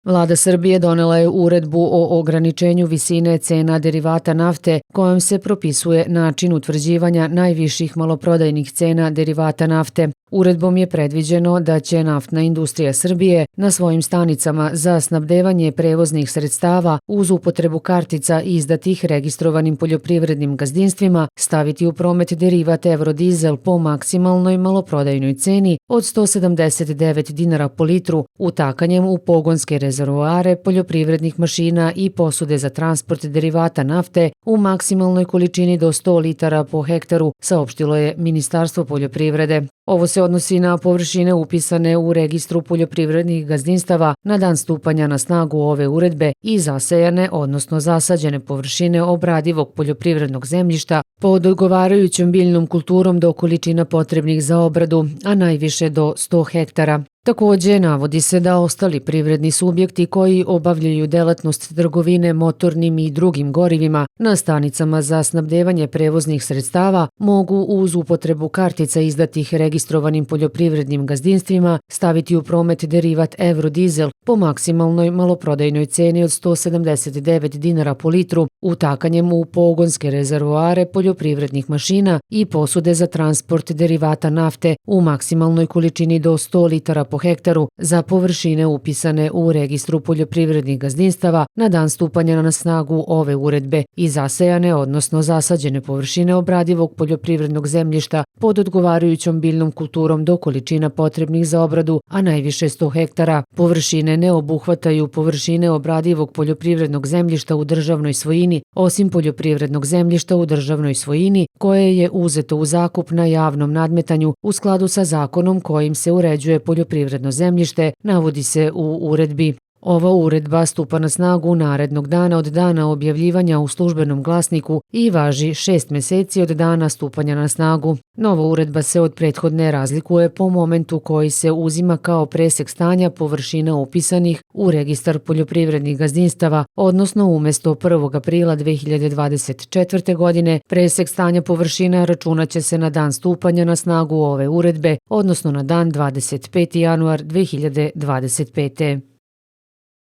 Vlada Srbije donela je uredbu o ograničenju visine cena derivata nafte kojom se propisuje način utvrđivanja najviših maloprodajnih cena derivata nafte. Uredbom je predviđeno da će Naftna industrija Srbije na svojim stanicama za snabdevanje prevoznih sredstava uz upotrebu kartica izdatih registrovanim poljoprivrednim gazdinstvima staviti u promet derivat Evrodizel po maksimalnoj maloprodajnoj ceni od 179 dinara po litru utakanjem u pogonske rezervoare poljoprivrednih mašina i posude za transport derivata nafte u maksimalnoj količini do 100 litara po hektaru, saopštilo je Ministarstvo poljoprivrede. Ovo se odnosi na površine upisane u registru poljoprivrednih gazdinstava na dan stupanja na snagu ove uredbe i zasejane, odnosno zasađene površine obradivog poljoprivrednog zemljišta pod odgovarajućom biljnom kulturom do količina potrebnih za obradu, a najviše do 100 hektara. Takođe, navodi se da ostali privredni subjekti koji obavljaju delatnost trgovine motornim i drugim gorivima na stanicama za snabdevanje prevoznih sredstava mogu uz upotrebu kartica izdatih registrovanim poljoprivrednim gazdinstvima staviti u promet derivat Evrodizel po maksimalnoj maloprodajnoj ceni od 179 dinara po litru utakanjem u pogonske rezervoare poljoprivrednih mašina i posude za transport derivata nafte u maksimalnoj količini do 100 litara po hektaru za površine upisane u registru poljoprivrednih gazdinstava na dan stupanja na snagu ove uredbe i zasejane, odnosno zasađene površine obradivog poljoprivrednog zemljišta pod odgovarajućom biljnom kulturom do količina potrebnih za obradu, a najviše 100 hektara. Površine ne obuhvataju površine obradivog poljoprivrednog zemljišta u državnoj svojini, osim poljoprivrednog zemljišta u državnoj svojini koje je uzeto u zakup na javnom nadmetanju u skladu sa zakonom kojim se uređuje poljoprivredno zemljište, navodi se u uredbi. Ova uredba stupa na snagu narednog dana od dana objavljivanja u službenom glasniku i važi 6 meseci od dana stupanja na snagu. Nova uredba se od prethodne razlikuje po momentu koji se uzima kao presek stanja površina upisanih u registar poljoprivrednih gazdinstava, odnosno umesto 1. aprila 2024. godine presek stanja površina računaće se na dan stupanja na snagu ove uredbe, odnosno na dan 25. januar 2025.